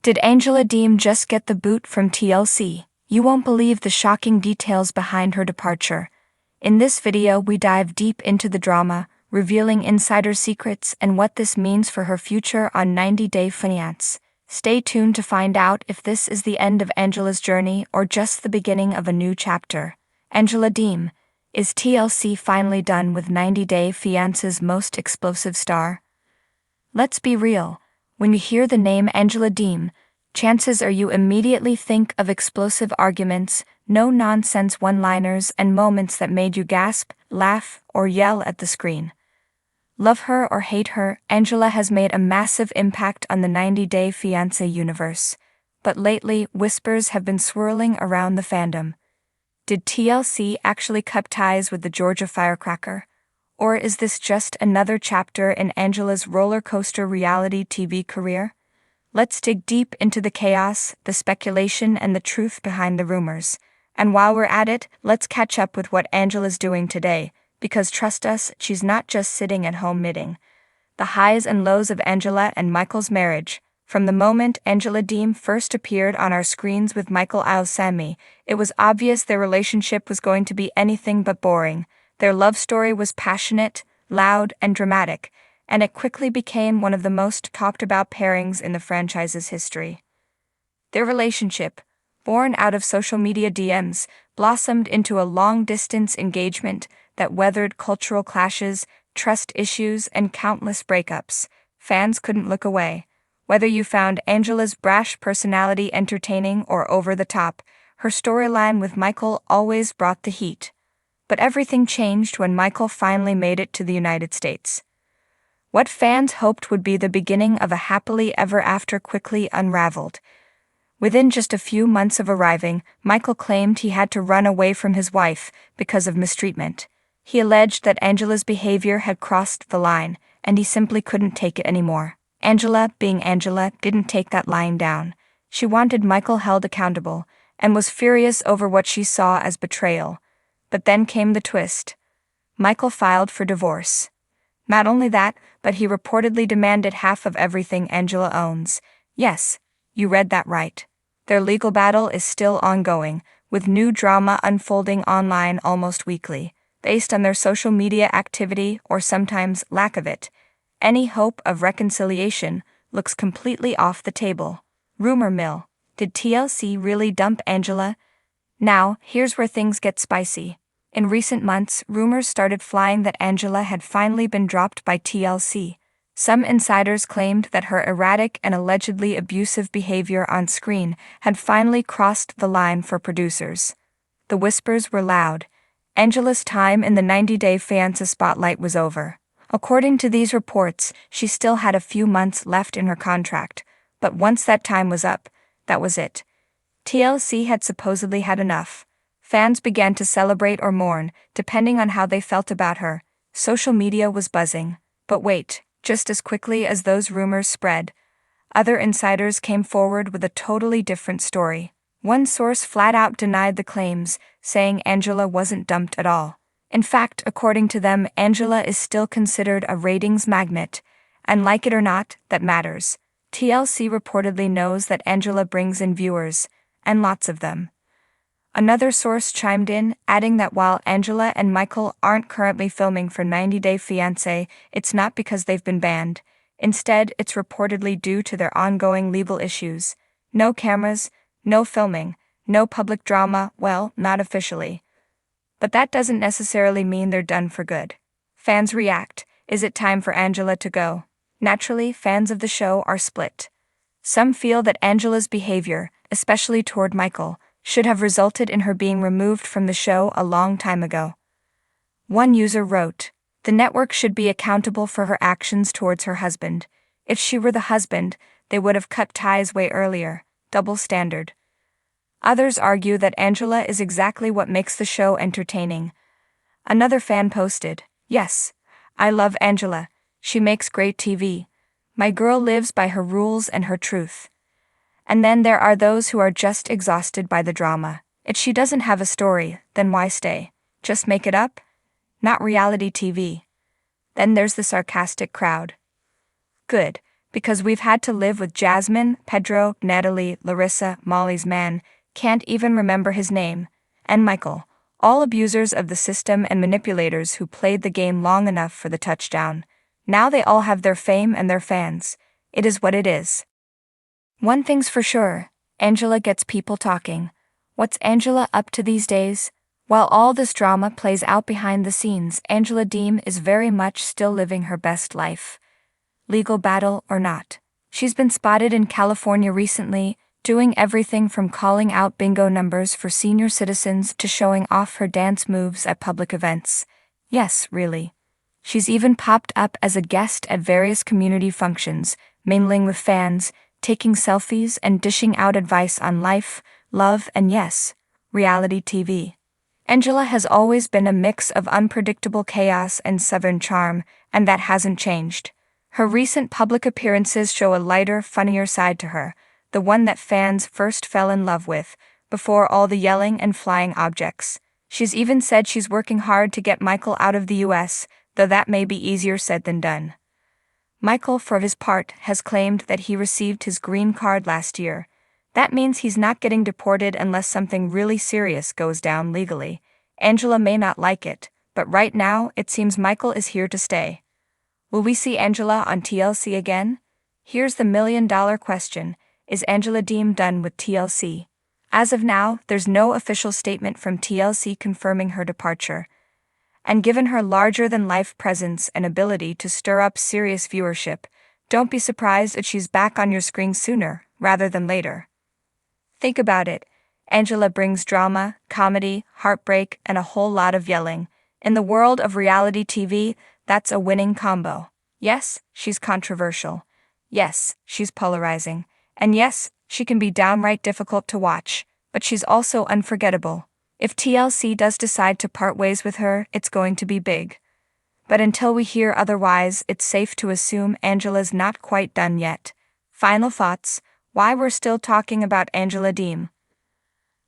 Did Angela Deem just get the boot from TLC? You won't believe the shocking details behind her departure. In this video, we dive deep into the drama, revealing insider secrets and what this means for her future on 90 Day Fiance. Stay tuned to find out if this is the end of Angela's journey or just the beginning of a new chapter. Angela Deem, is TLC finally done with 90 Day Fiance's most explosive star? Let's be real. When you hear the name Angela Deem, chances are you immediately think of explosive arguments, no-nonsense one-liners, and moments that made you gasp, laugh, or yell at the screen. Love her or hate her, Angela has made a massive impact on the 90 Day Fiancé universe. But lately, whispers have been swirling around the fandom. Did TLC actually cut ties with the Georgia firecracker? Or is this just another chapter in Angela's roller coaster reality TV career? Let's dig deep into the chaos, the speculation, and the truth behind the rumors. And while we're at it, let's catch up with what Angela's doing today, because trust us, she's not just sitting at home knitting. The highs and lows of Angela and Michael's marriage. From the moment Angela Deem first appeared on our screens with Michael Al-Sami, it was obvious their relationship was going to be anything but boring. Their love story was passionate, loud, and dramatic, and it quickly became one of the most talked about pairings in the franchise's history. Their relationship, born out of social media DMs, blossomed into a long-distance engagement that weathered cultural clashes, trust issues, and countless breakups. Fans couldn't look away. Whether you found Angela's brash personality entertaining or over the top, her storyline with Michael always brought the heat. But everything changed when Michael finally made it to the United States. What fans hoped would be the beginning of a happily ever after quickly unraveled. Within just a few months of arriving, Michael claimed he had to run away from his wife because of mistreatment. He alleged that Angela's behavior had crossed the line, and he simply couldn't take it anymore. Angela, being Angela, didn't take that lying down. She wanted Michael held accountable, and was furious over what she saw as betrayal. But then came the twist. Michael filed for divorce. Not only that, but he reportedly demanded half of everything Angela owns. Yes, you read that right. Their legal battle is still ongoing, with new drama unfolding online almost weekly, based on their social media activity or sometimes lack of it. Any hope of reconciliation looks completely off the table. Rumor mill. Did TLC really dump Angela? Now, here's where things get spicy. In recent months, rumors started flying that Angela had finally been dropped by TLC. Some insiders claimed that her erratic and allegedly abusive behavior on screen had finally crossed the line for producers. The whispers were loud. Angela's time in the 90 Day Fiancé spotlight was over. According to these reports, she still had a few months left in her contract, but once that time was up, that was it. TLC had supposedly had enough. Fans began to celebrate or mourn, depending on how they felt about her. Social media was buzzing. But wait, just as quickly as those rumors spread, other insiders came forward with a totally different story. One source flat out denied the claims, saying Angela wasn't dumped at all. In fact, according to them, Angela is still considered a ratings magnet, and like it or not, that matters. TLC reportedly knows that Angela brings in viewers, and lots of them. Another source chimed in, adding that while Angela and Michael aren't currently filming for 90 Day Fiancé, it's not because they've been banned. Instead, it's reportedly due to their ongoing legal issues. No cameras, no filming, no public drama, well, not officially. But that doesn't necessarily mean they're done for good. Fans react. Is it time for Angela to go? Naturally, fans of the show are split. Some feel that Angela's behavior, especially toward Michael, should have resulted in her being removed from the show a long time ago. One user wrote, "The network should be accountable for her actions towards her husband. If she were the husband, they would have cut ties way earlier. Double standard." Others argue that Angela is exactly what makes the show entertaining. Another fan posted, "Yes, I love Angela. She makes great TV. My girl lives by her rules and her truth." And then there are those who are just exhausted by the drama. If she doesn't have a story, then why stay? Just make it up? Not reality TV. Then there's the sarcastic crowd. Good, Because we've had to live with Jasmine, Pedro, Natalie, Larissa, Molly's man, can't even remember his name, and Michael, all abusers of the system and manipulators who played the game long enough for the touchdown. Now they all have their fame and their fans. It is what it is. One thing's for sure, Angela gets people talking. What's Angela up to these days? While all this drama plays out behind the scenes, Angela Deem is very much still living her best life. Legal battle or not. She's been spotted in California recently, doing everything from calling out bingo numbers for senior citizens to showing off her dance moves at public events. Yes, really. She's even popped up as a guest at various community functions, mingling with fans, taking selfies and dishing out advice on life, love and yes, reality TV. Angela has always been a mix of unpredictable chaos and southern charm, and that hasn't changed. Her recent public appearances show a lighter, funnier side to her, the one that fans first fell in love with, before all the yelling and flying objects. She's even said she's working hard to get Michael out of the US, though that may be easier said than done. Michael, for his part, has claimed that he received his green card last year. That means he's not getting deported unless something really serious goes down legally. Angela may not like it, but right now it seems Michael is here to stay. Will we see Angela on TLC again? Here's the million-dollar question: is Angela Deem done with TLC? As of now, there's no official statement from TLC confirming her departure. And given her larger-than-life presence and ability to stir up serious viewership, don't be surprised if she's back on your screen sooner, rather than later. Think about it. Angela brings drama, comedy, heartbreak, and a whole lot of yelling. In the world of reality TV, that's a winning combo. Yes, she's controversial. Yes, she's polarizing. And yes, she can be downright difficult to watch, but she's also unforgettable. If TLC does decide to part ways with her, it's going to be big. But until we hear otherwise, it's safe to assume Angela's not quite done yet. Final thoughts: why we're still talking about Angela Deem.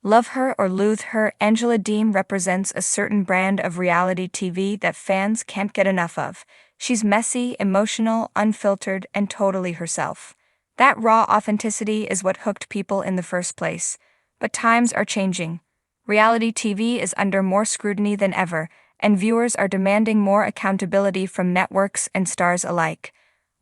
Love her or loathe her, Angela Deem represents a certain brand of reality TV that fans can't get enough of. She's messy, emotional, unfiltered, and totally herself. That raw authenticity is what hooked people in the first place. But times are changing. Reality TV is under more scrutiny than ever, and viewers are demanding more accountability from networks and stars alike.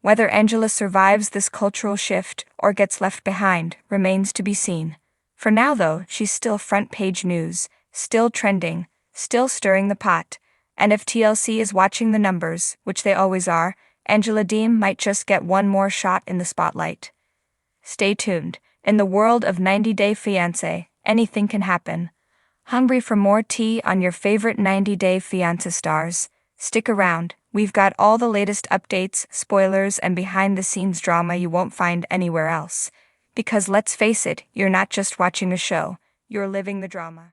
Whether Angela survives this cultural shift or gets left behind remains to be seen. For now though, she's still front-page news, still trending, still stirring the pot. And if TLC is watching the numbers, which they always are, Angela Deem might just get one more shot in the spotlight. Stay tuned. In the world of 90 Day Fiance, anything can happen. Hungry for more tea on your favorite 90 Day Fiance stars? Stick around, we've got all the latest updates, spoilers, and behind-the-scenes drama you won't find anywhere else. Because let's face it, you're not just watching a show, you're living the drama.